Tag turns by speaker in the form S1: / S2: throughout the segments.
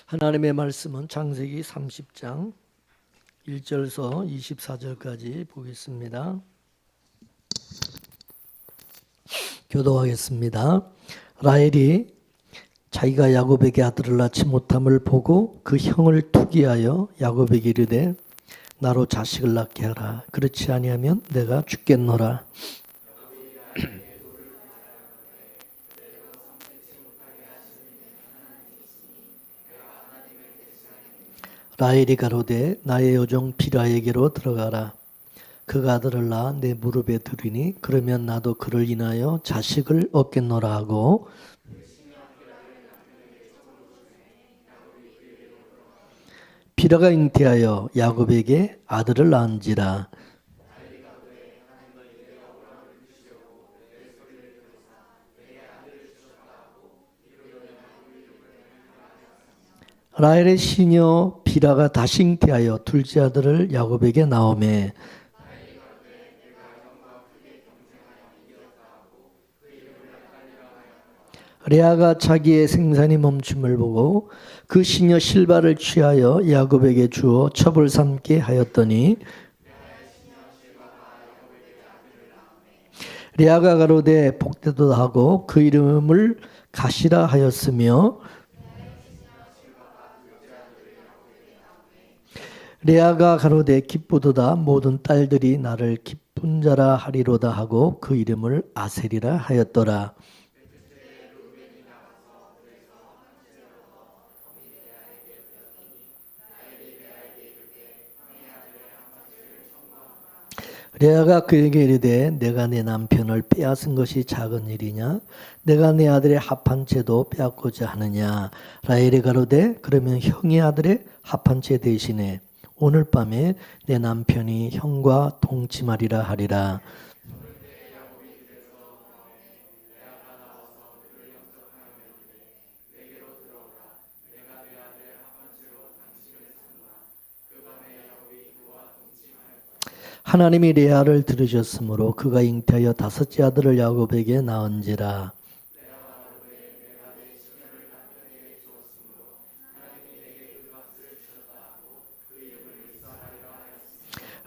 S1: 하나님의 말씀은 창세기 30장 1절서 24절까지 보겠습니다. 교도하겠습니다. 라헬이 자기가 야곱에게 아들을 낳지 못함을 보고 그 형을 투기하여 야곱에게 이르되 나로 자식을 낳게 하라. 그렇지 아니하면 내가 죽겠노라. 라헬이 가로되 나의 여종 빌하에게로 들어가라. 그가 아들을 낳아 내 무릎에 두리니 그러면 나도 그를 인하여 자식을 얻겠노라 하고 빌하가 잉태하여 야곱에게 아들을 낳은지라. 라헬의 시녀 빌하가 다시 잉태하여 둘째 아들을 야곱에게 낳으매 레아가 자기의 생산이 멈춤을 보고 그 시녀 실바를 취하여 야곱에게 주어 첩을 삼게 하였더니 레아가 가로되 복되도다 하고 그 이름을 가시라 하였으며 레아가 가로되 기쁘도다 모든 딸들이 나를 기쁜 자라 하리로다 하고 그 이름을 아셀이라 하였더라. 레아가 그에게 이르되 내가 내 남편을 빼앗은 것이 작은 일이냐? 내가 내 아들의 합한 채도 빼앗고자 하느냐? 라헬이 가로되 그러면 형의 아들의 합한 채 대신에 오늘 밤에 내 남편이 형과 동침하리라 하리라. 하나님이 레아를 들으셨으므로 그가 잉태하여 다섯째 아들을 야곱에게 낳은지라.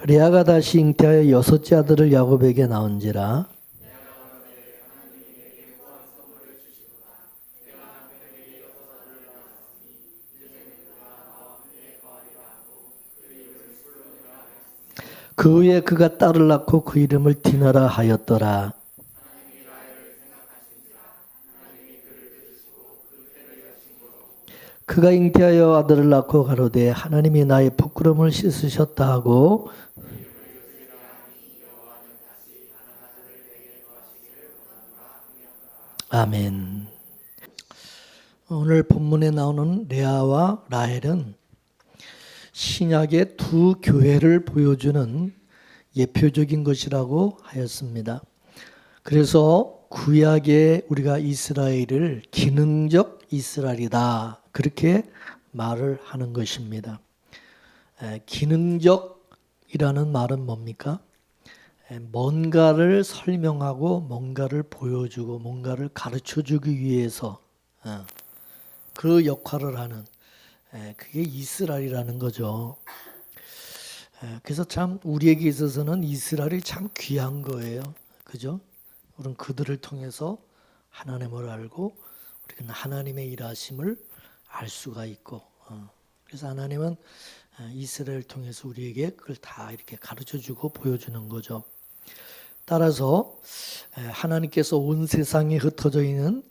S1: 레아가 다시 잉태하여 여섯째 아들을 야곱에게 낳은지라. 그 후에 그가 딸을 낳고 그 이름을 디나라 하였더라. 그가 잉태하여 아들을 낳고 가로되 하나님이 나의 부끄러움을 씻으셨다 하고 아멘. 오늘 본문에 나오는 레아와 라헬은 신약의 두 교회를 보여주는 예표적인 것이라고 하였습니다. 그래서 구약의 우리가 이스라엘을 기능적 이스라엘이다 그렇게 말을 하는 것입니다. 기능적이라는 말은 뭡니까? 뭔가를 설명하고 뭔가를 보여주고 뭔가를 가르쳐주기 위해서 그 역할을 하는 그게 이스라엘이라는 거죠. 그래서 참 우리에게 있어서는 이스라엘이 참 귀한 거예요. 그죠? 우리는 그들을 통해서 하나님을 알고 우리는 하나님의 일하심을 알 수가 있고 그래서 하나님은 이스라엘을 통해서 우리에게 그걸 다 이렇게 가르쳐주고 보여주는 거죠. 따라서 하나님께서 온 세상에 흩어져 있는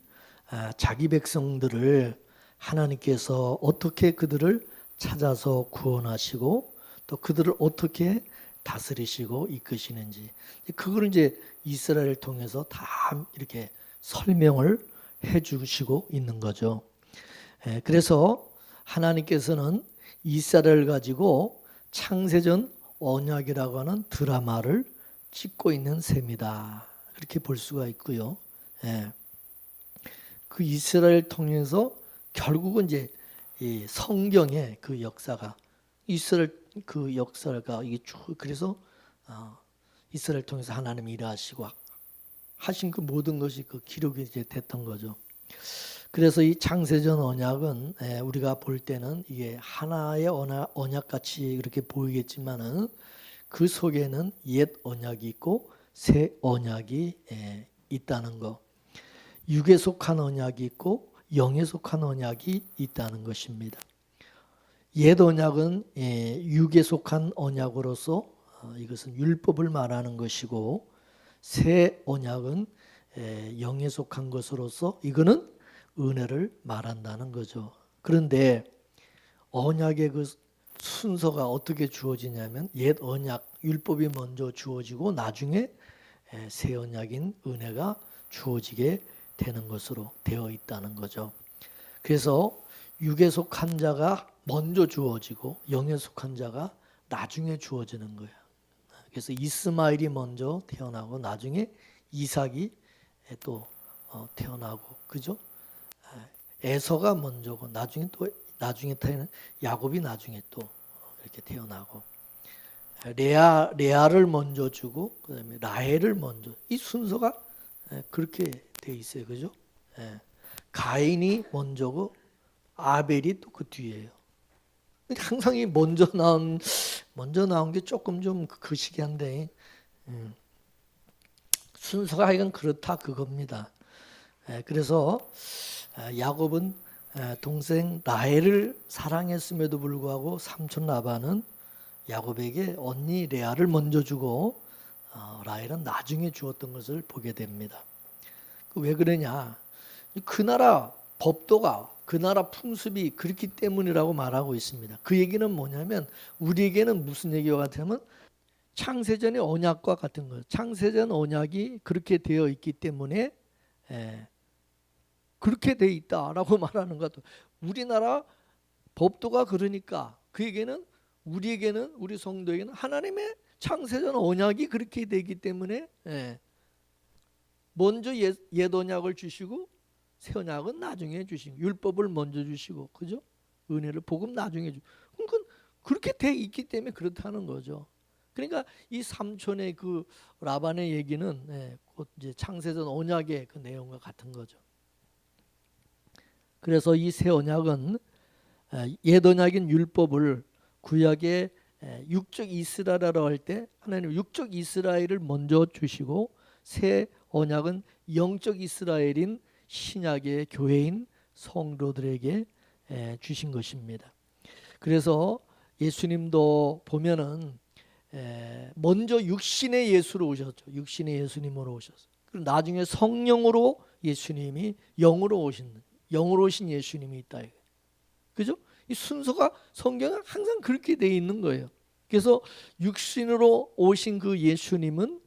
S1: 자기 백성들을 하나님께서 어떻게 그들을 찾아서 구원하시고 또 그들을 어떻게 다스리시고 이끄시는지 그걸 이제 이스라엘을 통해서 다 이렇게 설명을 해주시고 있는 거죠. 그래서 하나님께서는 이스라엘을 가지고 창세전 언약이라고 하는 드라마를 찍고 있는 셈이다. 그렇게 볼 수가 있고요. 그 이스라엘 통해서 결국은 이제 이 성경의 그 역사가 이스라엘 그 역사가 이게 쭉 그래서 이스라엘 통해서 하나님이 일하시고 하신 그 모든 것이 그 기록이 이제 됐던 거죠. 그래서 이 창세전 언약은 우리가 볼 때는 이게 하나의 언약같이 그렇게 보이겠지만은 그 속에는 옛 언약이 있고 새 언약이 있다는 거. 육에 속한 언약이 있고 영에 속한 언약이 있다는 것입니다. 옛 언약은 육에 속한 언약으로서 이것은 율법을 말하는 것이고, 새 언약은 영에 속한 것으로서 이거는 은혜를 말한다는 거죠. 그런데 언약의 그 순서가 어떻게 주어지냐면 옛 언약 율법이 먼저 주어지고 나중에 새 언약인 은혜가 주어지게 되는 것으로 되어 있다는 거죠. 그래서 육에 속한 자가 먼저 주어지고 영에 속한 자가 나중에 주어지는 거예요. 그래서 이스마엘이 먼저 태어나고 나중에 이삭이 또 태어나고, 그죠? 에서가 먼저고 나중에 태어난 야곱이 나중에 또 이렇게 태어나고, 레아를 먼저 주고 그다음에 라헬을 먼저, 이 순서가 그렇게 돼 있어요, 그죠? 가인이 먼저고 아벨이 또 그 뒤에요. 항상 이 먼저 나온 게 조금 좀 거시기한데 순서가 하여간 그렇다 그겁니다. 그래서 야곱은 동생 라헬을 사랑했음에도 불구하고 삼촌 라반은 야곱에게 언니 레아를 먼저 주고 라헬은 나중에 주었던 것을 보게 됩니다. 왜 그러냐? 그 나라 법도가, 그 나라 풍습이 그렇기 때문이라고 말하고 있습니다. 그 얘기는 뭐냐면 우리에게는 무슨 얘기와 같으면 창세전의 언약과 같은 거예요. 창세전 언약이 그렇게 되어 있기 때문에 그렇게 돼 있다라고 말하는 것 같아요. 우리나라 법도가 그러니까 그에게는, 우리에게는, 우리 성도에게는 하나님의 창세전 언약이 그렇게 되기 때문에 먼저 옛 언약을 주시고 새 언약은 나중에 주시고, 율법을 먼저 주시고, 그죠? 은혜를 복음 나중에 주고, 그렇게 돼 있기 때문에 그렇다는 거죠. 그러니까 이 삼촌의 그 라반의 얘기는 곧 이제 창세전 언약의 그 내용과 같은 거죠. 그래서 이 새 언약은 옛 언약인 율법을 구약의 육적 이스라엘이라고 할 때 하나님 육적 이스라엘을 먼저 주시고, 새 언약은 영적 이스라엘인 신약의 교회인 성도들에게 주신 것입니다. 그래서 예수님도 보면은 먼저 육신의 예수로 오셨죠. 육신의 예수님으로 오셨어요. 그리고 나중에 성령으로 예수님이 영으로 오신 예수님이 있다. 그죠? 이 순서가 성경은 항상 그렇게 돼 있는 거예요. 그래서 육신으로 오신 그 예수님은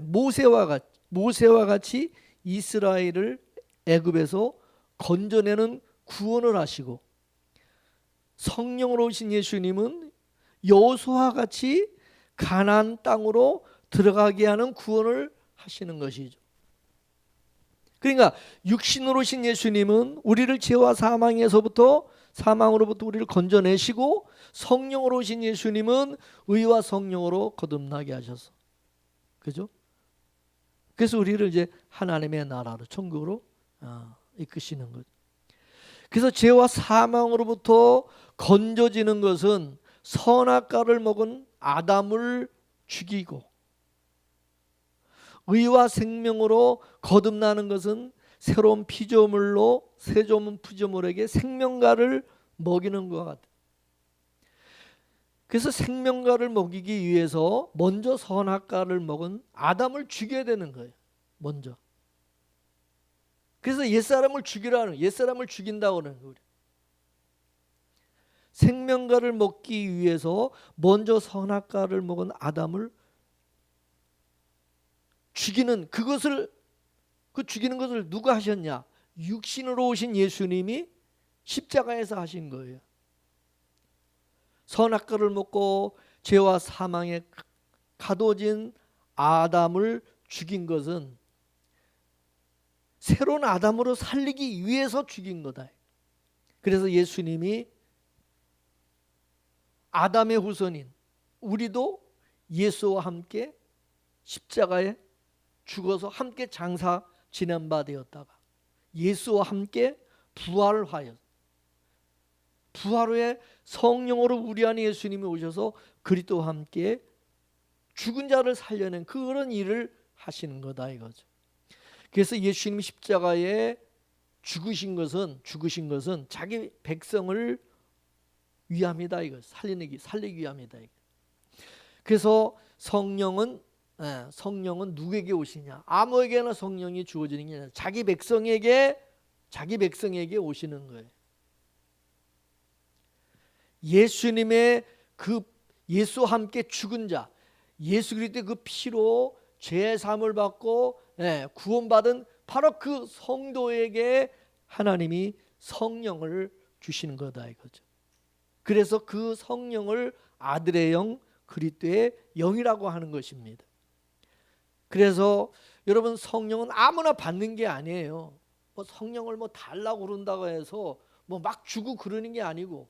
S1: 모세와 같이 이스라엘을 애굽에서 건져내는 구원을 하시고, 성령으로 오신 예수님은 여호수아와 같이 가나안 땅으로 들어가게 하는 구원을 하시는 것이죠. 그러니까 육신으로 오신 예수님은 우리를 죄와 사망으로부터 우리를 건져내시고, 성령으로 오신 예수님은 의와 성령으로 거듭나게 하셔서, 그죠? 그래서 우리를 이제 하나님의 나라로, 천국으로 이끄시는 거죠. 그래서 죄와 사망으로부터 건져지는 것은 선악과를 먹은 아담을 죽이고, 의와 생명으로 거듭나는 것은 새로운 피조물로 새로운 피조물에게 생명과를 먹이는 것 같아요. 그래서 생명과를 먹이기 위해서 먼저 선악과를 먹은 아담을 죽여야 되는 거예요. 먼저. 그래서 옛사람을 죽이라는, 옛사람을 죽인다고 하는 거예요. 생명과를 먹기 위해서 먼저 선악과를 먹은 아담을 죽이는, 그 죽이는 것을 누가 하셨냐? 육신으로 오신 예수님이 십자가에서 하신 거예요. 선악과를 먹고 죄와 사망에 가둬진 아담을 죽인 것은 새로운 아담으로 살리기 위해서 죽인 거다. 그래서 예수님이 아담의 후손인 우리도 예수와 함께 십자가에 죽어서 함께 장사 지낸 바 되었다가 예수와 함께 부활하여 부활 후에 성령으로 우리 안에 예수님이 오셔서 그리스도와 함께 죽은 자를 살려낸 그런 일을 하시는 거다 이거죠. 그래서 예수님이 십자가에 죽으신 것은 자기 백성을 위함이다 이거. 살리기 위함이다 이거. 그래서 성령은 누구에게 오시냐? 아무에게나 성령이 주어지는 게 아니라 자기 백성에게 오시는 거예요. 예수님의 그 예수와 함께 죽은 자, 예수 그리스도의 그 피로 죄 사함을 받고 구원받은 바로 그 성도에게 하나님이 성령을 주시는 거다 이거죠. 그래서 그 성령을 아들의 영, 그리스도의 영이라고 하는 것입니다. 그래서 여러분 성령은 아무나 받는 게 아니에요. 뭐 성령을 뭐 달라고 그런다고 해서 뭐 막 주고 그러는 게 아니고,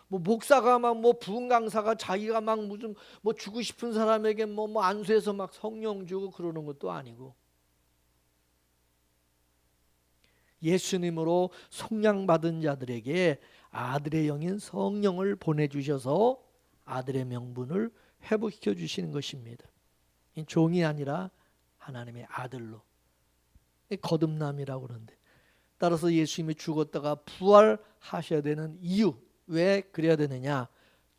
S1: 뭐 목사가 막 뭐 부흥 강사가 자기가 막 무슨 뭐 주고 싶은 사람에게 뭐 안수해서 막 성령 주고 그러는 것도 아니고, 예수님으로 속량받은 자들에게 아들의 영인 성령을 보내주셔서 아들의 명분을 회복시켜 주시는 것입니다. 종이 아니라 하나님의 아들로, 거듭남이라고 그러는데, 따라서 예수님이 죽었다가 부활하셔야 되는 이유, 왜 그래야 되느냐?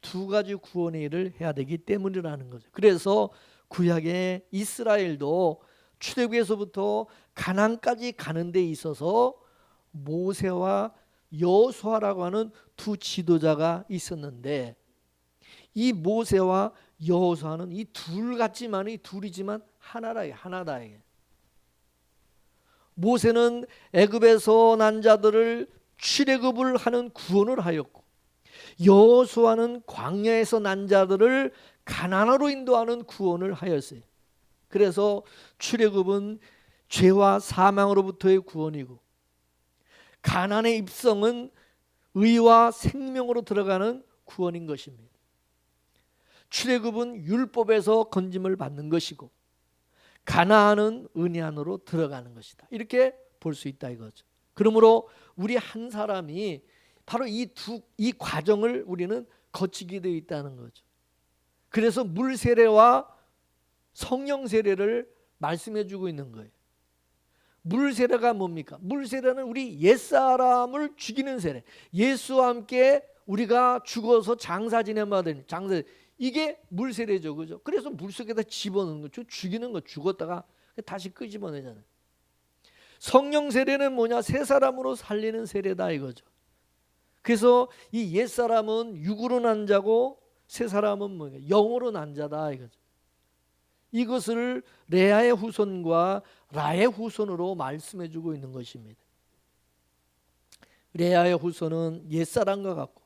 S1: 두 가지 구원의 일을 해야 되기 때문이라는 거죠. 그래서 구약의 이스라엘도 출애굽에서부터 가나안까지 가는 데 있어서 모세와 여호수아라고 하는 두 지도자가 있었는데, 이 모세와 여호수아는 이 둘이지만 하나다. 모세는 애굽에서 난 자들을 출애굽을 하는 구원을 하였고, 여호수아는 광야에서 난 자들을 가나안으로 인도하는 구원을 하였어요. 그래서 출애굽은 죄와 사망으로부터의 구원이고, 가나안의 입성은 의와 생명으로 들어가는 구원인 것입니다. 출애굽은 율법에서 건짐을 받는 것이고, 가나안은 은혜 안으로 들어가는 것이다. 이렇게 볼 수 있다 이거죠. 그러므로 우리 한 사람이 바로 이 과정을 우리는 거치게 되어 있다는 거죠. 그래서 물 세례와 성령 세례를 말씀해 주고 있는 거예요. 물 세례가 뭡니까? 물 세례는 우리 옛사람을 죽이는 세례. 예수와 함께 우리가 죽어서 장사 지내야 되는 장사, 이게 물 세례죠, 그죠? 그래서 물 속에다 집어넣는 거죠. 죽이는 거, 죽었다가 다시 끄집어내잖아요. 성령 세례는 뭐냐? 새 사람으로 살리는 세례다 이거죠. 그래서 이 옛 사람은 육으로 난 자고 새 사람은 뭐냐? 영으로 난 자다 이거죠. 이것을 레아의 후손과 라의 후손으로 말씀해주고 있는 것입니다. 레아의 후손은 옛 사람과 같고,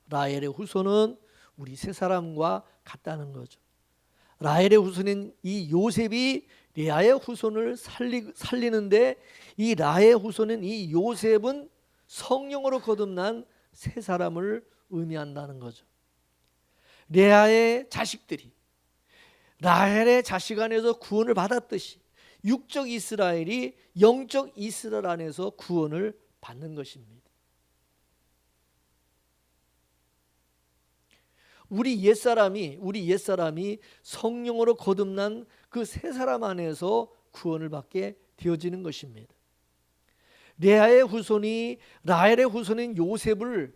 S1: 라헬의 후손은 우리 새 사람과 같다는 거죠. 라헬의 후손인 이 요셉이 레아의 후손을 살리는데, 이 라헬의 후손인 이 요셉은 성령으로 거듭난 새 사람을 의미한다는 거죠. 레아의 자식들이 라헬의 자식 안에서 구원을 받았듯이 육적 이스라엘이 영적 이스라엘 안에서 구원을 받는 것입니다. 우리 옛사람이 성령으로 거듭난 그 새 사람 안에서 구원을 받게 되어지는 것입니다. 레아의 후손이 라헬의 후손인 요셉을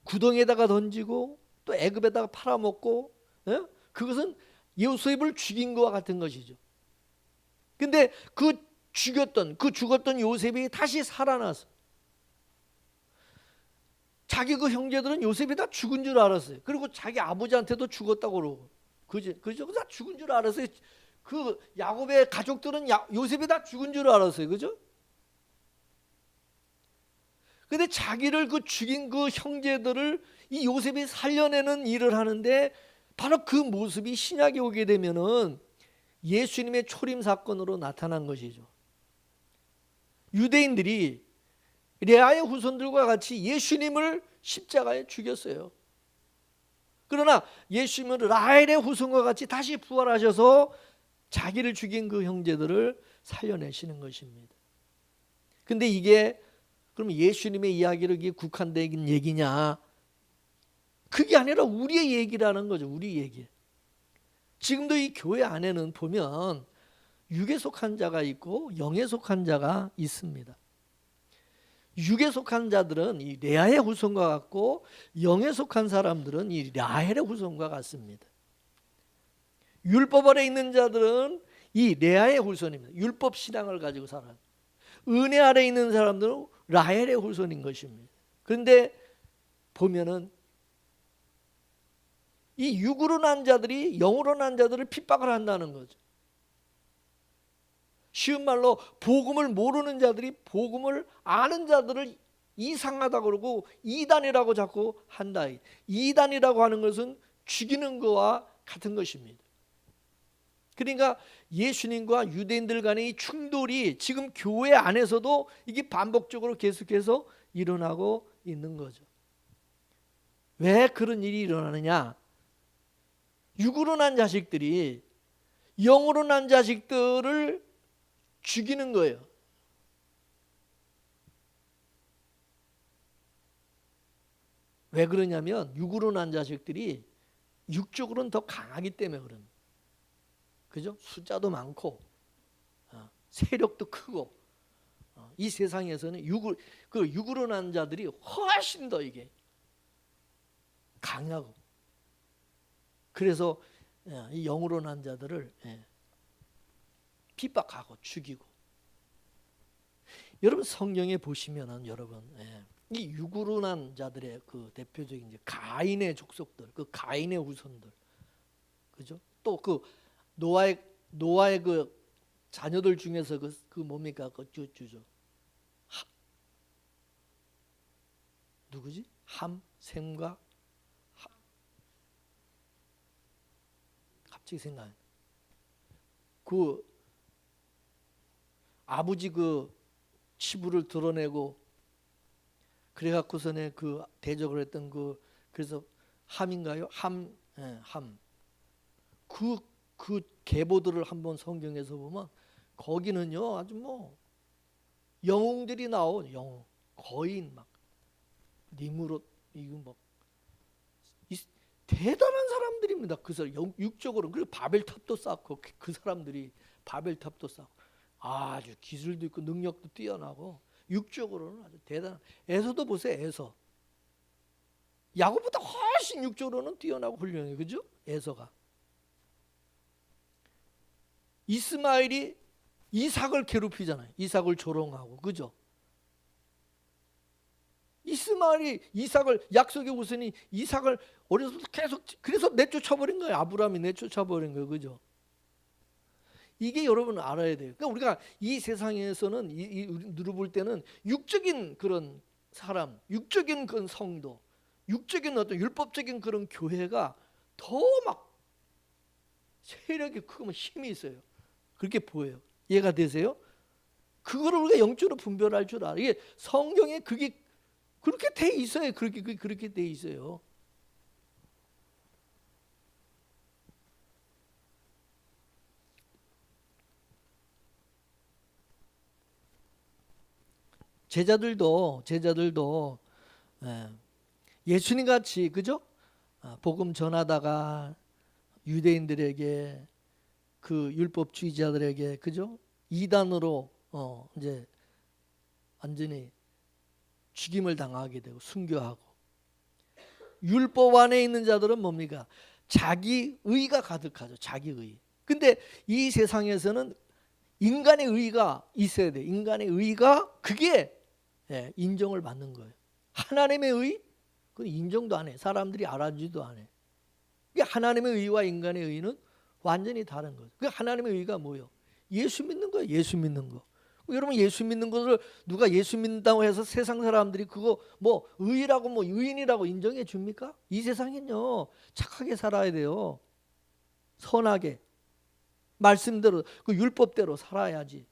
S1: 구덩이에다가 던지고 또 애굽에다가 팔아먹고, 그것은 요셉을 죽인 것과 같은 것이죠. 근데 그 죽었던 요셉이 다시 살아나서, 자기 그 형제들은 요셉이 다 죽은 줄 알았어요. 그리고 자기 아버지한테도 죽었다고 그러고, 그죠? 다 죽은 줄 알았어요. 그 야곱의 가족들은 요셉이 다 죽은 줄 알았어요. 그죠? 근데 자기를 그 죽인 그 형제들을 이 요셉이 살려내는 일을 하는데, 바로 그 모습이 신약에 오게 되면은 예수님의 초림 사건으로 나타난 것이죠. 유대인들이 레아의 후손들과 같이 예수님을 십자가에 죽였어요. 그러나 예수님은 라헬의 후손과 같이 다시 부활하셔서 자기를 죽인 그 형제들을 살려내시는 것입니다. 근데 이게 그럼 예수님의 이야기로 이게 국한된 얘기냐? 그게 아니라 우리의 얘기라는 거죠. 우리 얘기. 지금도 이 교회 안에는 보면 육에 속한 자가 있고 영에 속한 자가 있습니다. 육에 속한 자들은 이 레아의 후손과 같고 영에 속한 사람들은 이 라헬의 후손과 같습니다. 율법 아래 있는 자들은 이 레아의 후손입니다. 율법 신앙을 가지고 살아요. 은혜 아래 있는 사람들은 라헬의 후손인 것입니다. 그런데 보면은 이 육으로 난 자들이 영으로 난 자들을 핍박을 한다는 거죠. 쉬운 말로 복음을 모르는 자들이 복음을 아는 자들을 이상하다 그러고 이단이라고 자꾸 한다. 이단이라고 하는 것은 죽이는 것과 같은 것입니다. 그러니까 예수님과 유대인들 간의 이 충돌이 지금 교회 안에서도 이게 반복적으로 계속해서 일어나고 있는 거죠. 왜 그런 일이 일어나느냐? 육으로 난 자식들이 영으로 난 자식들을 죽이는 거예요. 왜 그러냐면 육으로 난 자식들이 육적으로는 더 강하기 때문에 그럽니다. 그죠? 숫자도 많고 세력도 크고 이 세상에서는 육으로 난 자들이 훨씬 더 이게 강하고, 그래서 이 영으로 난 자들을 핍박하고 죽이고. 여러분 성경에 보시면은 여러분 이 육으로 난 자들의 그 대표적인 이제 가인의 족속들, 그 가인의 후손들, 그죠? 또 그 노아의 그 자녀들 중에서 그 뭡니까? 그 주죠. 누구지? 함, 셈과 갑자기 생각나요. 그 아버지 그 치부를 드러내고 그래갖고서는 그 대적을 했던 그래서 함인가요? 함. 그 계보들을 한번 성경에서 보면 거기는요 아주 뭐 영웅들이 나온 영웅, 거인 막 니무롯, 이거 뭐 대단한 사람들입니다. 그 사람 육적으로. 그리고 바벨탑도 쌓고 그 사람들이 바벨탑도 쌓고 아주 기술도 있고 능력도 뛰어나고 육적으로는 아주 대단한. 에서도 보세요. 에서 야곱보다 훨씬 육적으로는 뛰어나고 훌륭해요. 그죠? 에서가. 이스마엘이 이삭을 괴롭히잖아요. 이삭을 조롱하고. 그죠? 이스마엘이 이삭을, 약속의 후손이 이삭을 어려서부터 계속, 그래서 내쫓아버린 거예요. 아브라함이 내쫓아버린 거예요. 그죠? 이게 여러분 알아야 돼요. 그러니까 우리가 이 세상에서는 누를 볼 때는 육적인 그런 사람, 육적인 그런 성도, 육적인 어떤 율법적인 그런 교회가 더 막 세력이 크고 힘이 있어요. 그렇게 보여요. 이해가 되세요? 그거를 우리가 영적으로 분별할 줄 알아요. 이게 성경에 그게 그렇게 돼 있어요. 그렇게 돼 있어요. 제자들도 예수님 같이, 그죠? 복음 전하다가 유대인들에게, 그 율법주의자들에게, 그죠? 이단으로 이제 완전히 죽임을 당하게 되고 순교하고. 율법 안에 있는 자들은 뭡니까? 자기 의가 가득하죠. 자기 의. 근데 이 세상에서는 인간의 의가 있어야 돼. 인간의 의가 그게 인정을 받는 거예요. 하나님의 의? 그건 인정도 안 해. 사람들이 알아주지도 안 해. 하나님의 의와 인간의 의는 완전히 다른 거죠. 하나님의 의가 뭐예요? 예수 믿는 거예요. 예수 믿는 거. 여러분 예수 믿는 것을 누가 예수 믿는다고 해서 세상 사람들이 그거 뭐 의라고 뭐 의인이라고 인정해 줍니까? 이 세상은요 착하게 살아야 돼요. 선하게 말씀대로 그 율법대로 살아야지.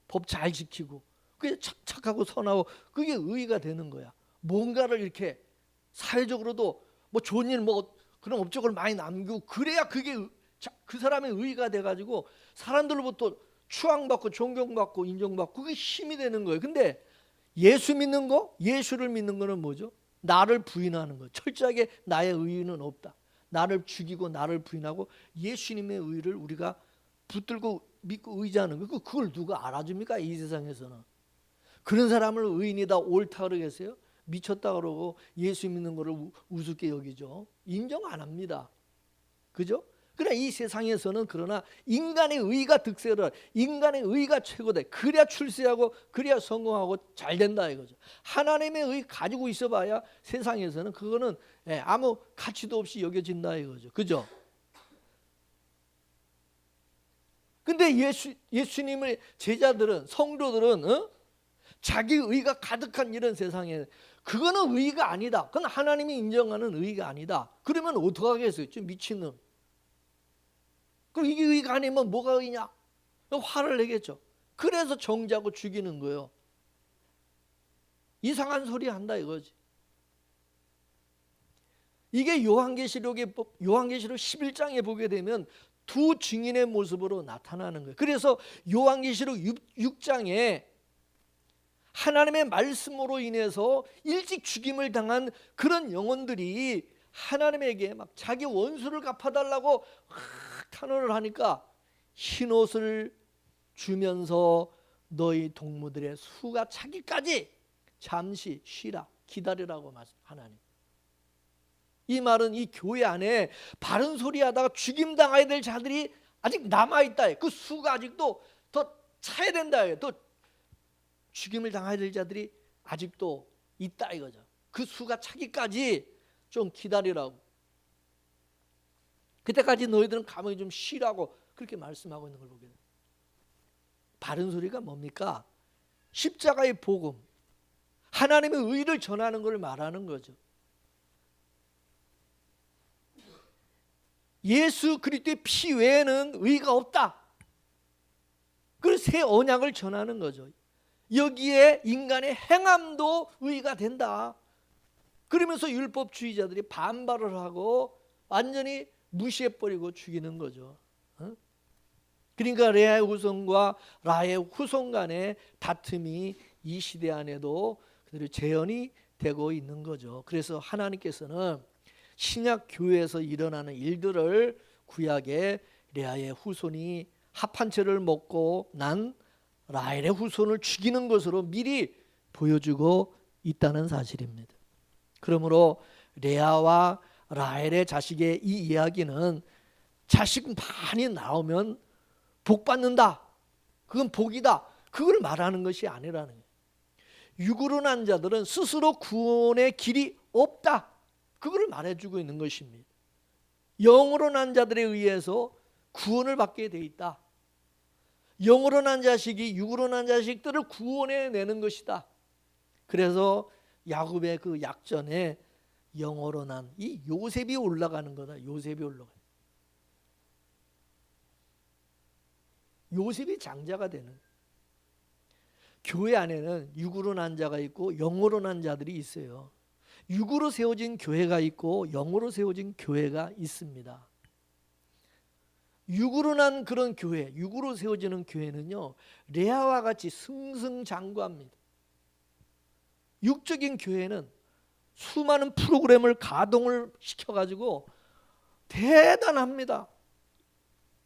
S1: 법 잘 지키고 그게 착하고 선하고 그게 의가 되는 거야. 뭔가를 이렇게 사회적으로도 뭐 좋은 일 뭐 그런 업적을 많이 남기고 그래야 그게 그 사람의 의가 돼가지고 사람들로부터 추앙받고 존경받고 인정받고 그게 힘이 되는 거예요. 근데 예수 믿는 거, 예수를 믿는 거는 뭐죠? 나를 부인하는 거. 철저하게 나의 의의는 없다. 나를 죽이고 나를 부인하고 예수님의 의의를 우리가 붙들고 믿고 의지하는 거. 그걸 누가 알아줍니까? 이 세상에서는. 그런 사람을 의인이다, 옳다 그러겠어요? 미쳤다 그러고 예수 믿는 거를 우습게 여기죠. 인정 안 합니다. 그죠? 그러나 이 세상에서는 그러나 인간의 의가 득세를, 인간의 의가 최고다. 그래야 출세하고 그래야 성공하고 잘 된다 이거죠. 하나님의 의 가지고 있어봐야 세상에서는 그거는 아무 가치도 없이 여겨진다 이거죠. 그죠? 근데 예수님의 제자들은, 성도들은 자기 의가 가득한 이런 세상에 그거는 의가 아니다. 그건 하나님이 인정하는 의가 아니다. 그러면 어떡하겠어요? 좀 미친놈. 그럼 이게 의가 아니면 뭐가 의냐? 화를 내겠죠. 그래서 정죄하고 죽이는 거예요. 이상한 소리 한다 이거지. 이게 요한계시록 11장에 보게 되면 두 증인의 모습으로 나타나는 거예요. 그래서 요한계시록 6장에 하나님의 말씀으로 인해서 일찍 죽임을 당한 그런 영혼들이 하나님에게 막 자기 원수를 갚아달라고 탄원을 하니까 흰옷을 주면서 너희 동무들의 수가 차기까지 잠시 쉬라, 기다리라고 하나님. 이 말은 이 교회 안에 바른 소리 하다가 죽임당해야 될 자들이 아직 남아있다. 그 수가 아직도 더 차야 된다. 또 죽임을 당해야 될 자들이 아직도 있다 이거죠. 그 수가 차기까지 좀 기다리라고. 그때까지 너희들은 가만히 좀 쉬라고 그렇게 말씀하고 있는 걸 보게 돼요. 바른 소리가 뭡니까? 십자가의 복음, 하나님의 의를 전하는 걸 말하는 거죠. 예수 그리스도의 피 외에는 의가 없다. 그래서 새 언약을 전하는 거죠. 여기에 인간의 행함도 의가 된다. 그러면서 율법주의자들이 반발을 하고 완전히 무시해버리고 죽이는 거죠. 그러니까 레아의 후손과 라의 후손 간의 다툼이 이 시대 안에도 그대로 재현이 되고 있는 거죠. 그래서 하나님께서는 신약 교회에서 일어나는 일들을 구약의 레아의 후손이 합한 채를 먹고 난 라헬의 후손을 죽이는 것으로 미리 보여주고 있다는 사실입니다. 그러므로 레아와 라헬의 자식의 이 이야기는 자식 많이 나오면 복 받는다, 그건 복이다, 그걸 말하는 것이 아니라는 거예요. 육으로 난 자들은 스스로 구원의 길이 없다, 그걸 말해주고 있는 것입니다. 영으로 난 자들에 의해서 구원을 받게 돼 있다. 영으로 난 자식이 육으로 난 자식들을 구원해내는 것이다. 그래서 야곱의 그 약전에 영으로 난 이 요셉이 올라가는 거다. 요셉이 올라가요. 요셉이 장자가 되는. 교회 안에는 육으로 난 자가 있고 영으로 난 자들이 있어요. 육으로 세워진 교회가 있고 영으로 세워진 교회가 있습니다. 육으로 난 그런 교회, 육으로 세워지는 교회는요, 레아와 같이 승승장구합니다. 육적인 교회는 수많은 프로그램을 가동을 시켜가지고 대단합니다.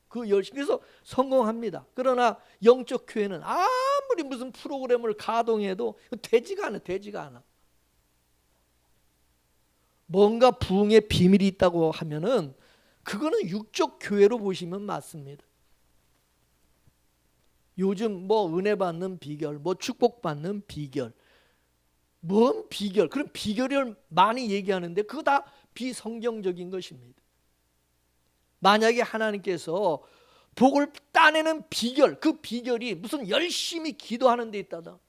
S1: 그 열심히 그래서 성공합니다. 그러나 영적 교회는 아무리 무슨 프로그램을 가동해도 되지가 않아. 뭔가 부흥의 비밀이 있다고 하면은 그거는 육적 교회로 보시면 맞습니다. 요즘 뭐 은혜 받는 비결, 뭐 축복 받는 비결, 뭔 비결, 그런 비결을 많이 얘기하는데 그거 다 비성경적인 것입니다. 만약에 하나님께서 복을 따내는 비결, 그 비결이 무슨 열심히 기도하는 데 있다다.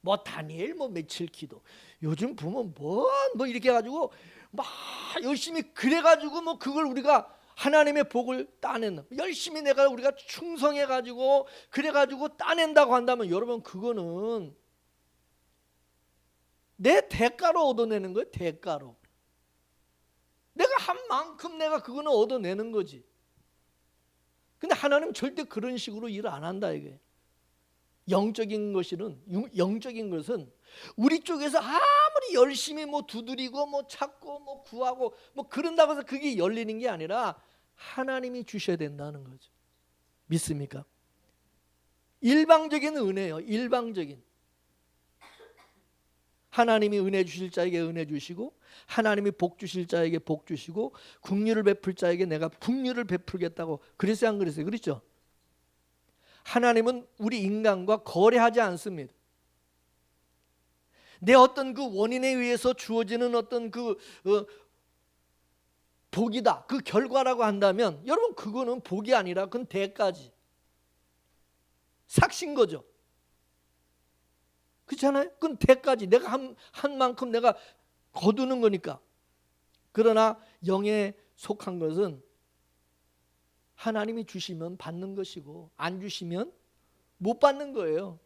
S1: 뭐 다니엘 뭐 며칠 기도. 요즘 보면 뭐 이렇게 해가지고 막 열심히 그래가지고 뭐 그걸 우리가 하나님의 복을 따내는, 열심히 우리가 충성해가지고 그래가지고 따낸다고 한다면 여러분 그거는 내 대가로 얻어내는 거예요. 대가로. 내가 한 만큼 내가 그거는 얻어내는 거지. 근데 하나님 절대 그런 식으로 일을 안 한다 이게. 영적인 것은 우리 쪽에서 아무리 열심히 뭐 두드리고 뭐 찾고 뭐 구하고 뭐 그런다고 해서 그게 열리는 게 아니라 하나님이 주셔야 된다는 거죠. 믿습니까? 일방적인 은혜요. 일방적인. 하나님이 은혜 주실 자에게 은혜 주시고, 하나님이 복 주실 자에게 복 주시고, 긍휼을 베풀 자에게 내가 긍휼을 베풀겠다고 그랬어요, 안 그랬어요? 그렇죠? 하나님은 우리 인간과 거래하지 않습니다. 내 어떤 그 원인에 의해서 주어지는 어떤 그 복이다, 그 결과라고 한다면 여러분 그거는 복이 아니라 그건 대가지, 삭신 거죠. 그렇잖아요? 그건 대가지. 내가 한 만큼 내가 거두는 거니까. 그러나 영에 속한 것은 하나님이 주시면 받는 것이고 안 주시면 못 받는 거예요.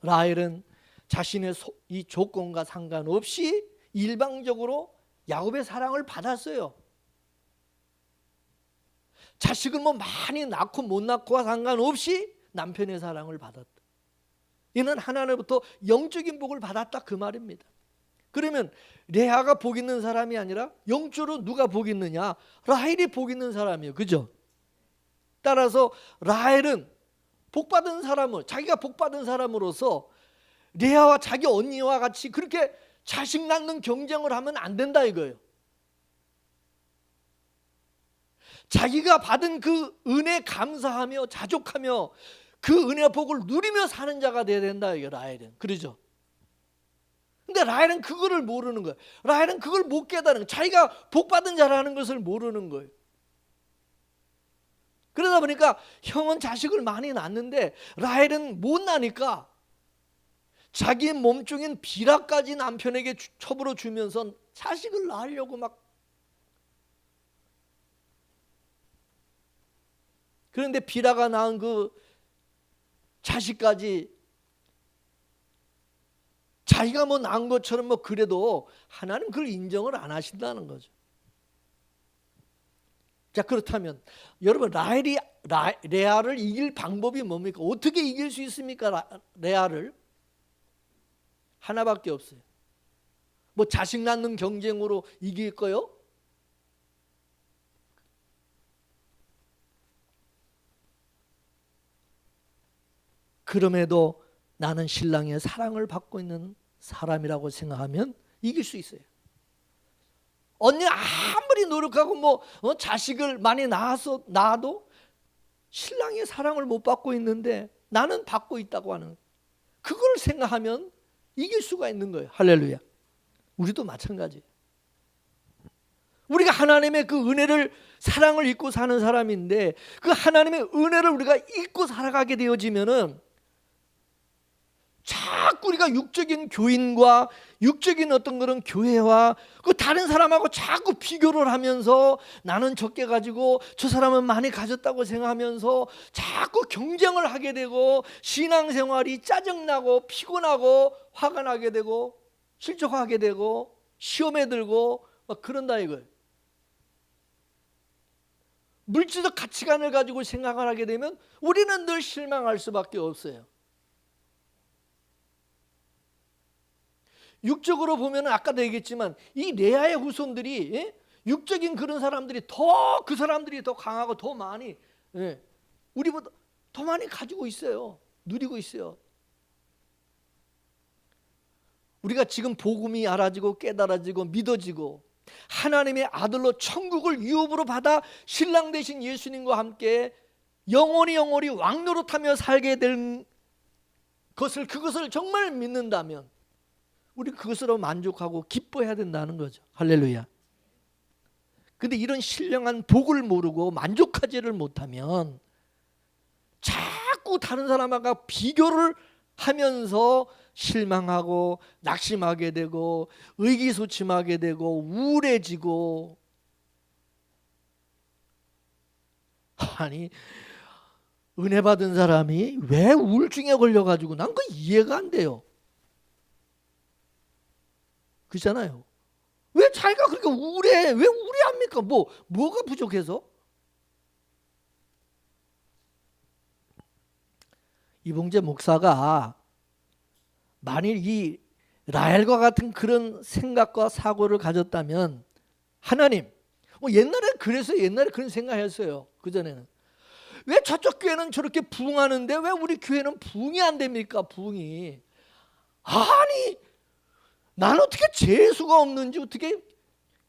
S1: 라헬은 자신의 이 조건과 상관없이 일방적으로 야곱의 사랑을 받았어요. 자식을 뭐 많이 낳고 못 낳고와 상관없이 남편의 사랑을 받았다. 이는 하나님부터 영적인 복을 받았다 그 말입니다. 그러면 레아가 복 있는 사람이 아니라 영적으로 누가 복 있느냐? 라헬이 복 있는 사람이에요. 그죠? 따라서 라헬은 복받은 사람을, 자기가 복받은 사람으로서 레아와 자기 언니와 같이 그렇게 자식 낳는 경쟁을 하면 안 된다 이거예요. 자기가 받은 그 은혜 감사하며 자족하며 그 은혜 복을 누리며 사는 자가 돼야 된다 이거 라헬은. 그러죠? 근데 라헬은 그거를 모르는 거예요. 라헬은 그걸 못 깨달은 거예요. 자기가 복받은 자라는 것을 모르는 거예요. 그러다 보니까 형은 자식을 많이 낳는데 라헬은 못 나니까 자기 몸종인 비라까지 남편에게 첩으로 주면서 자식을 낳으려고 막. 그런데 비라가 낳은 그 자식까지 자기가 뭐 낳은 것처럼 뭐 그래도 하나님 그걸 인정을 안 하신다는 거죠. 자, 그렇다면 여러분 라헬이 레아를 이길 방법이 뭡니까? 어떻게 이길 수 있습니까? 레아를 하나밖에 없어요. 뭐 자식 낳는 경쟁으로 이길 거요? 그럼에도 나는 신랑의 사랑을 받고 있는 사람이라고 생각하면 이길 수 있어요. 언니 아무리 노력하고 뭐 자식을 많이 낳아도 신랑의 사랑을 못 받고 있는데 나는 받고 있다고 하는, 그걸 생각하면 이길 수가 있는 거예요. 할렐루야. 우리도 마찬가지예요. 우리가 하나님의 그 은혜를, 사랑을 잊고 사는 사람인데 그 하나님의 은혜를 우리가 잊고 살아가게 되어지면은 자꾸 우리가 육적인 교인과 육적인 어떤 그런 교회와 그 다른 사람하고 자꾸 비교를 하면서 나는 적게 가지고 저 사람은 많이 가졌다고 생각하면서 자꾸 경쟁을 하게 되고 신앙생활이 짜증나고 피곤하고 화가 나게 되고 실족하게 되고 시험에 들고 막 그런다 이거예요. 물질적 가치관을 가지고 생각을 하게 되면 우리는 늘 실망할 수밖에 없어요. 육적으로 보면 아까도 얘기했지만 이 레아의 후손들이 육적인 그런 사람들이 더, 그 사람들이 더 강하고 더 많이, 우리보다 더 많이 가지고 있어요. 누리고 있어요. 우리가 지금 복음이 알아지고 깨달아지고 믿어지고 하나님의 아들로 천국을 유업으로 받아 신랑 되신 예수님과 함께 영원히 왕노릇하며 살게 될 것을, 그것을 정말 믿는다면 우리 그것으로 만족하고 기뻐해야 된다는 거죠. 할렐루야. 근데 이런 신령한 복을 모르고 만족하지를 못하면 자꾸 다른 사람과 비교를 하면서 실망하고 낙심하게 되고 의기소침하게 되고 우울해지고, 아니 은혜 받은 사람이 왜 우울증에 걸려가지고 난 그 이해가 안 돼요. 그렇잖아요. 왜 자기가 그렇게 우울해? 왜 우울해합니까? 뭐가 부족해서? 이봉재 목사가 만일 이 라헬과 같은 그런 생각과 사고를 가졌다면 하나님, 옛날에 그런 생각했어요. 그전에는 왜 저쪽 교회는 저렇게 부흥하는데 왜 우리 교회는 부흥이 안 됩니까? 부흥이. 아니, 난 어떻게 재수가 없는지 어떻게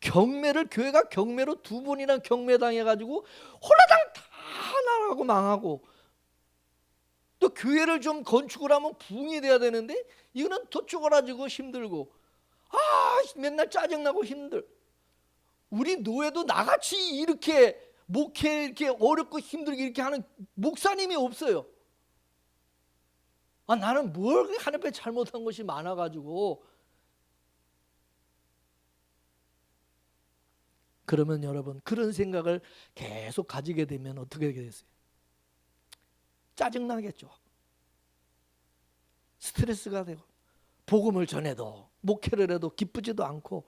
S1: 교회가 경매로 2번이나 경매당해가지고 홀라당 다 나가고 망하고, 또 교회를 좀 건축을 하면 부흥이 돼야 되는데 이거는 더 쪼그라지고 힘들고, 맨날 짜증나고 힘들. 우리 노예도 나같이 이렇게 목회 이렇게 어렵고 힘들게 이렇게 하는 목사님이 없어요. 나는 뭘 하나님 앞에 잘못한 것이 많아가지고. 그러면 여러분, 그런 생각을 계속 가지게 되면 어떻게 되겠어요? 짜증나겠죠. 스트레스가 되고, 복음을 전해도 목회를 해도 기쁘지도 않고,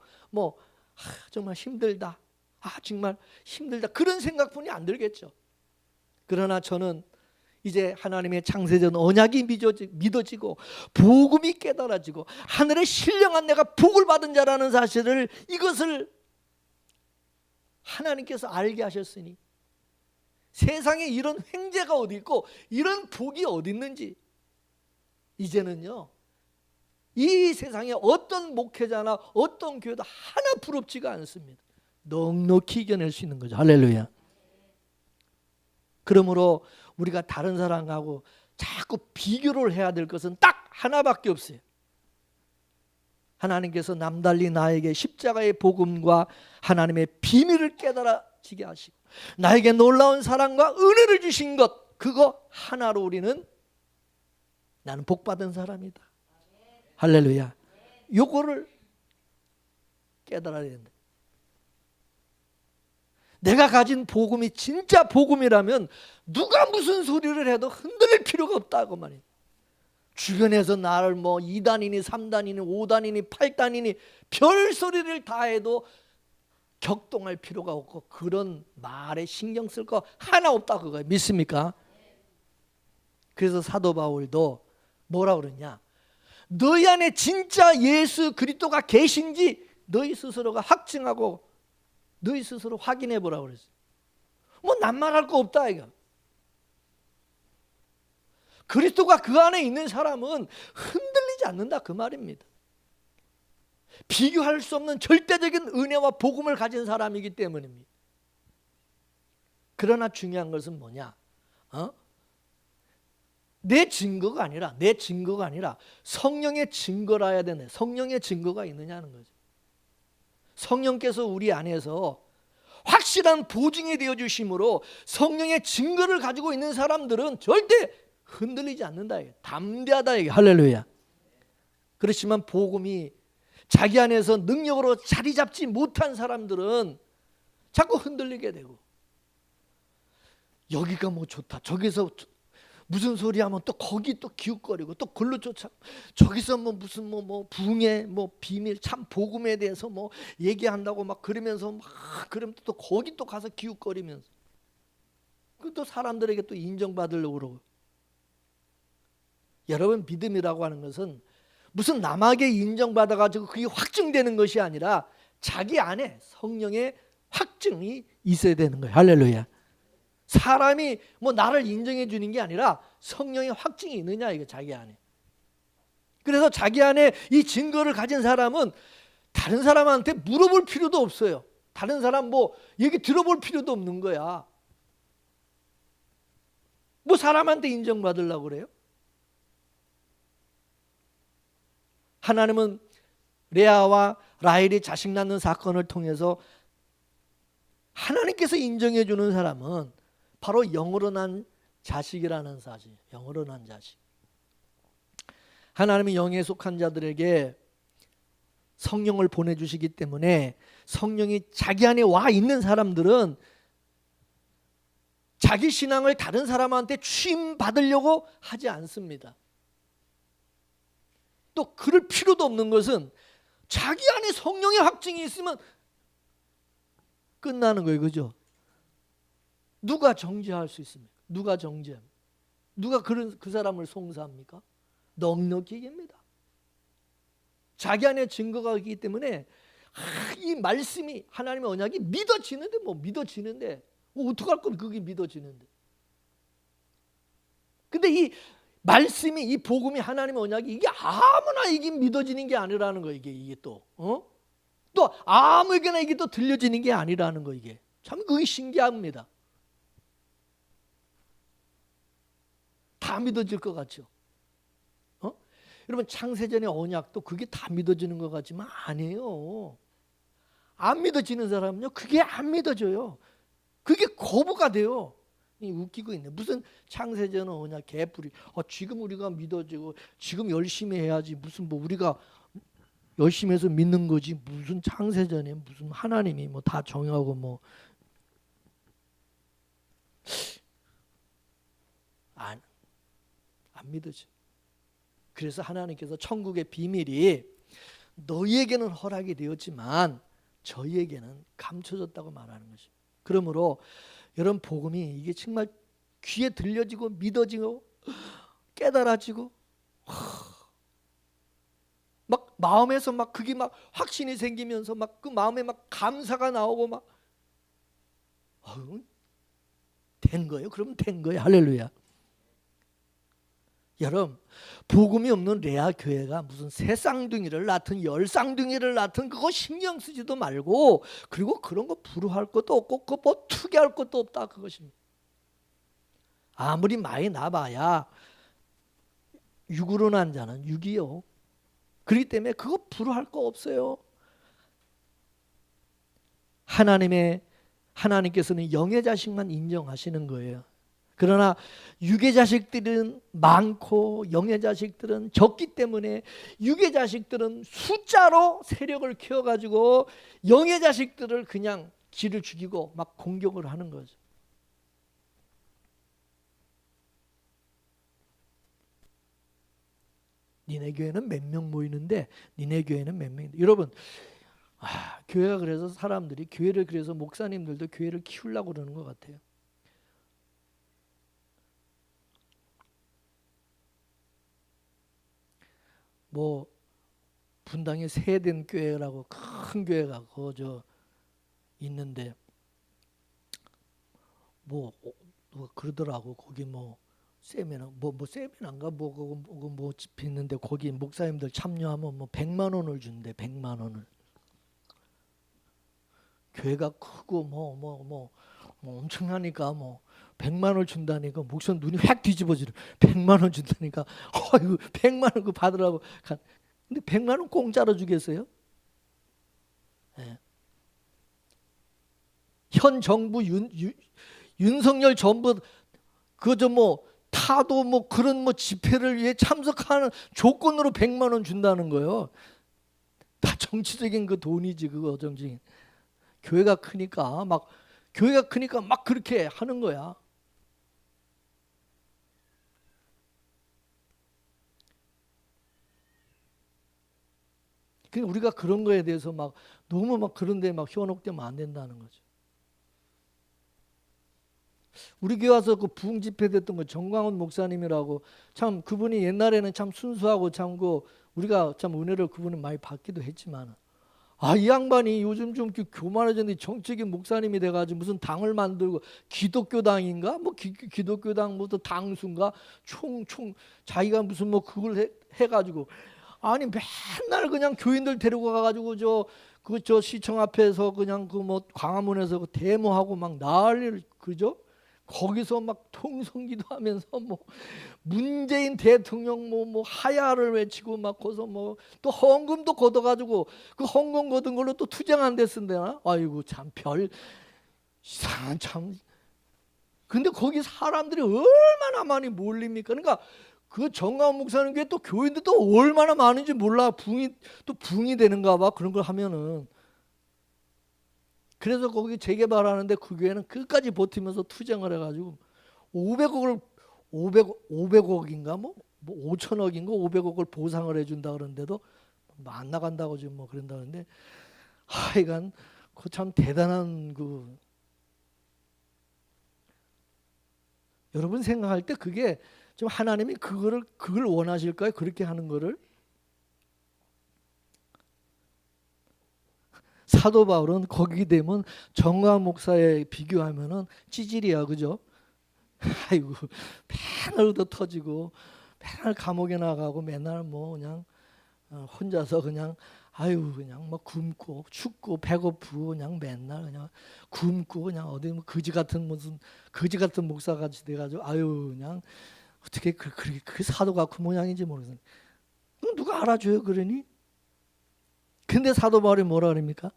S1: 정말 힘들다, 정말 힘들다, 그런 생각뿐이 안 들겠죠. 그러나 저는 이제 하나님의 창세전 언약이 믿어지고 복음이 깨달아지고 하늘의 신령한 내가 복을 받은 자라는 사실을, 이것을 하나님께서 알게 하셨으니 세상에 이런 횡재가 어디 있고 이런 복이 어디 있는지 이제는요, 이 세상에 어떤 목회자나 어떤 교회도 하나 부럽지가 않습니다. 넉넉히 이겨낼 수 있는 거죠. 할렐루야. 그러므로 우리가 다른 사람하고 자꾸 비교를 해야 될 것은 딱 하나밖에 없어요. 하나님께서 남달리 나에게 십자가의 복음과 하나님의 비밀을 깨달아지게 하시고 나에게 놀라운 사랑과 은혜를 주신 것, 그거 하나로 우리는 나는 복받은 사람이다. 할렐루야. 요거를 깨달아야 된다. 내가 가진 복음이 진짜 복음이라면 누가 무슨 소리를 해도 흔들릴 필요가 없다고 말이에요. 주변에서 나를 2단이니 3단이니 5단이니 8단이니 별 소리를 다 해도 격동할 필요가 없고 그런 말에 신경 쓸 거 하나 없다, 그거 믿습니까? 그래서 사도 바울도 뭐라 그러냐, 너희 안에 진짜 예수 그리스도가 계신지 너희 스스로가 확증하고 너희 스스로 확인해 보라고 그랬어요. 난 말할 거 없다 이거. 그리스도가 그 안에 있는 사람은 흔들리지 않는다, 그 말입니다. 비교할 수 없는 절대적인 은혜와 복음을 가진 사람이기 때문입니다. 그러나 중요한 것은 뭐냐? 내 증거가 아니라 성령의 증거라 해야 되네. 성령의 증거가 있느냐는 거죠. 성령께서 우리 안에서 확실한 보증이 되어 주심으로 성령의 증거를 가지고 있는 사람들은 절대 흔들리지 않는다, 담대하다. 할렐루야. 그렇지만 복음이 자기 안에서 능력으로 자리 잡지 못한 사람들은 자꾸 흔들리게 되고, 여기가 좋다, 저기서 무슨 소리 하면 또 거기 또 기웃거리고 또 글로 쫓아, 저기서 무슨 부흥의 비밀 참 복음에 대해서 얘기한다고 그러면서 그러면 또 거기 또 가서 기웃거리면서 또 사람들에게 또 인정받으려고 그러고. 여러분, 믿음이라고 하는 것은 무슨 남에게 인정받아가지고 그게 확증되는 것이 아니라 자기 안에 성령의 확증이 있어야 되는 거예요. 할렐루야. 사람이 나를 인정해 주는 게 아니라 성령의 확증이 있느냐, 이거 자기 안에. 그래서 자기 안에 이 증거를 가진 사람은 다른 사람한테 물어볼 필요도 없어요. 다른 사람 얘기 들어볼 필요도 없는 거야. 사람한테 인정받으려고 그래요? 하나님은 레아와 라헬이 자식 낳는 사건을 통해서 하나님께서 인정해 주는 사람은 바로 영으로 난 자식이라는 사실. 영으로 난 자식. 하나님은 영에 속한 자들에게 성령을 보내주시기 때문에 성령이 자기 안에 와 있는 사람들은 자기 신앙을 다른 사람한테 취임 받으려고 하지 않습니다. 또 그럴 필요도 없는 것은 자기 안에 성령의 확증이 있으면 끝나는 거예요. 그죠? 누가 정죄할 수 있습니까? 누가 정죄합니까? 누가 그 사람을 송사합니까? 넉넉히 얘기합니다. 자기 안에 증거가 있기 때문에 이 말씀이 하나님의 언약이 믿어지는데 믿어지는데 어떡할 건 그게 믿어지는데. 근데 이 말씀이 이 복음이 하나님의 언약이 이게 아무나 이게 믿어지는 게 아니라는 거 이게 또 또 아무에게나 이게 또 들려지는 게 아니라는 거 이게 참 그게 신기합니다. 다 믿어질 것 같죠? 여러분 창세전의 언약도 그게 다 믿어지는 것 같지만 아니에요. 안 믿어지는 사람은요 그게 안 믿어져요. 그게 거부가 돼요. 웃기고 있네. 무슨 창세전의 언약 개뿔이. 지금 우리가 믿어지고 지금 열심히 해야지 무슨 우리가 열심히 해서 믿는 거지 무슨 창세전에 무슨 하나님이 다 정하고 안 믿어져. 그래서 하나님께서 천국의 비밀이 너희에게는 허락이 되었지만 저희에게는 감춰졌다고 말하는 것입니다. 그러므로 여러분 복음이 이게 정말 귀에 들려지고 믿어지고 깨달아지고 막 마음에서 그게 확신이 생기면서 그 마음에 감사가 나오고 된 거예요. 그러면 된 거예요. 할렐루야. 여러분 복음이 없는 레아 교회가 무슨 새 쌍둥이를 낳든 열 쌍둥이를 낳든 그거 신경 쓰지도 말고 그리고 그런 거 부러워할 것도 없고 그거 투기할 것도 없다 그것입니다. 아무리 많이 낳아봐야 육으로 난 자는 육이요. 그렇기 때문에 그거 부러워할 거 없어요. 하나님께서는 영의 자식만 인정하시는 거예요. 그러나 육의 자식들은 많고 영의 자식들은 적기 때문에 육의 자식들은 숫자로 세력을 키워가지고 영의 자식들을 그냥 기를 죽이고 공격을 하는 거죠. 니네 교회는 몇 명 모이는데 니네 교회는 몇 명인데. 여러분 교회가 그래서 사람들이 교회를 그래서 목사님들도 교회를 키우려고 그러는 것 같아요. 분당에 세된 교회라고 큰 교회가 있는데 누가 그러더라고. 거기 세미나 세미나인가 집회 있는데 거기 목사님들 참여하면 100만 원을 준대. 100만 원을. 교회가 크고 엄청나니까 100만 원을 준다니까 목사 눈이 확 뒤집어지려. 100만 원 준다니까 이거 100만 원 그 받으라고. 근데 100만 원 공짜로 주겠어요? 네. 현 정부 윤석열 정부 타도 그런 집회를 위해 참석하는 조건으로 100만 원 준다는 거예요. 다 정치적인 그 돈이지 그거 정치. 교회가 크니까 막 그렇게 하는 거야. 그러니까 우리가 그런 거에 대해서 너무 그런데 현혹되면 안 된다는 거죠. 우리 교회 와서 그 부흥 집회 됐던 거 정광훈 목사님이라고 참 그분이 옛날에는 참 순수하고 참 우리가 참 은혜를 그분은 많이 받기도 했지만 이 양반이 요즘 좀 교만해졌는데 정적인 목사님이 돼가지고 무슨 당을 만들고 기독교당인가 기독교당 무슨 당수인가 총 자기가 무슨 그걸 해가지고 아니 맨날 그냥 교인들 데리고 가가지고 저 시청 앞에서 그냥 광화문에서 데모하고 난리를 그죠? 거기서 통성기도 하면서 문재인 대통령 하야를 외치고 거기서 또 헌금도 걷어가지고 그 헌금 걷은 걸로 또 투쟁한 데 쓴대나. 아이고 참 별 이상한 참. 근데 거기 사람들이 얼마나 많이 몰립니까? 그러니까 그 정광훈 목사님 교회 또 교인들 또 얼마나 많은지 몰라. 붕이 되는가 봐 그런 걸 하면은. 그래서 거기 재개발하는데 그 교회는 끝까지 버티면서 투쟁을 해가지고 500억인가 5천억인가 500억을 보상을 해준다 그러는데도 안 나간다고 지금 그런다는데 하여간 그 참 대단한 여러분 생각할 때 그게 좀 하나님이 그걸 원하실까요? 그렇게 하는 거를? 사도 바울은 거기 되면 정화 목사에 비교하면은 찌질이야, 그죠? 아이고, 맨날 얻어 터지고 맨날 감옥에 나가고 맨날 뭐 그냥 혼자서 그냥 아유 그냥 뭐 굶고 춥고 배고프고 그냥 맨날 그냥 굶고 그냥 어디 뭐 거지 같은 무슨 거지 같은 목사 같이 돼가지고 아유 그냥 어떻게 그 사도가 그 모양인지 모르겠어요. 누가 알아줘요 그러니? 근데 사도 바울이 뭐라 그럽니까?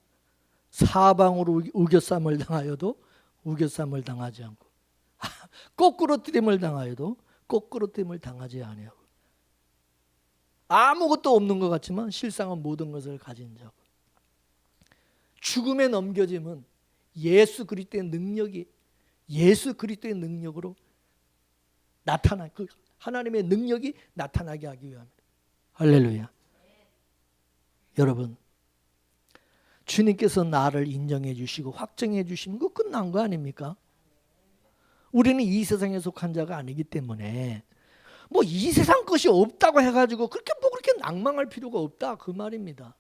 S1: 사방으로 우겨쌈을 당하여도 우겨쌈을 당하지 않고 거꾸로 뜨림을 당하여도 거꾸로 뜨림을 당하지 아니하고 아무것도 없는 것 같지만 실상은 모든 것을 가진 자고 죽음에 넘겨짐은 예수 그리스도의 능력으로 그 하나님의 능력이 나타나게 하기 위함입니다. 할렐루야. 여러분, 주님께서 나를 인정해 주시고 확정해 주시면 그거 끝난 거 아닙니까? 우리는 이 세상에 속한 자가 아니기 때문에 뭐 이 세상 것이 없다고 해가지고 그렇게 낭망할 필요가 없다 그 말입니다.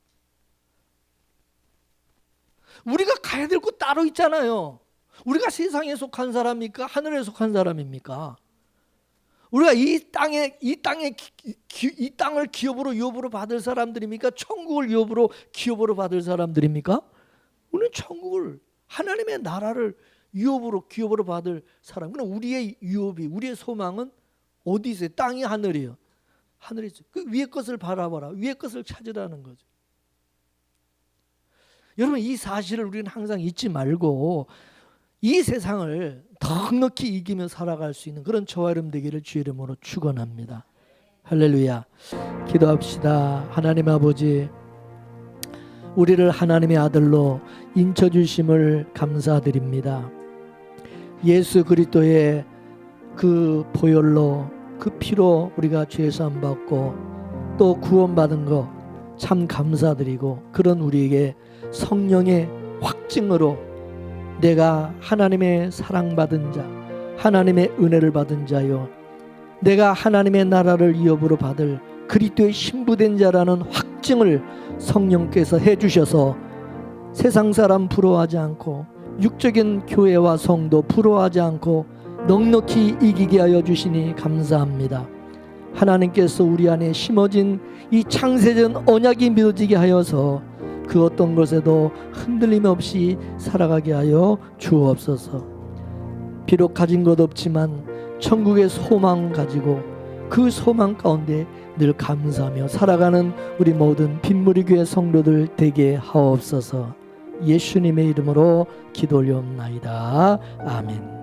S1: 우리가 가야 될 곳 따로 있잖아요. 우리가 세상에 속한 사람입니까? 하늘에 속한 사람입니까? 우리가 이 땅을 기업으로 유업으로 받을 사람들입니까? 천국을 기업으로 받을 사람들입니까? 우리는 천국을 하나님의 나라를 유업으로 기업으로 받을 사람. 그럼 우리의 유업이 우리의 소망은 어디 있어요? 땅이 하늘이에요. 하늘에 있어요. 그 위의 것을 바라봐라. 위의 것을 찾으라는 거죠. 여러분 이 사실을 우리는 항상 잊지 말고 이 세상을 넉넉히 이기며 살아갈 수 있는 그런 저와 여러분 되기를 주의 이름으로 축원합니다. 할렐루야. 기도합시다. 하나님 아버지, 우리를 하나님의 아들로 인쳐주심을 감사드립니다. 예수 그리스도의 그 보혈로 그 피로 우리가 죄 사함 받고 또 구원받은 거 참 감사드리고, 그런 우리에게 성령의 확증으로 내가 하나님의 사랑받은 자, 하나님의 은혜를 받은 자요, 내가 하나님의 나라를 유업으로 받을 그리스도의 신부된 자라는 확증을 성령께서 해주셔서 세상 사람 부러워하지 않고 육적인 교회와 성도 부러워하지 않고 넉넉히 이기게 하여 주시니 감사합니다. 하나님께서 우리 안에 심어진 이 창세전 언약이 믿어지게 하여서 그 어떤 것에도 흔들림 없이 살아가게 하여 주옵소서. 비록 가진 것 없지만 천국의 소망 가지고 그 소망 가운데 늘 감사하며 살아가는 우리 모든 빈무리 교회 성도들 되게 하옵소서. 예수님의 이름으로 기도 올려옵나이다. 아멘.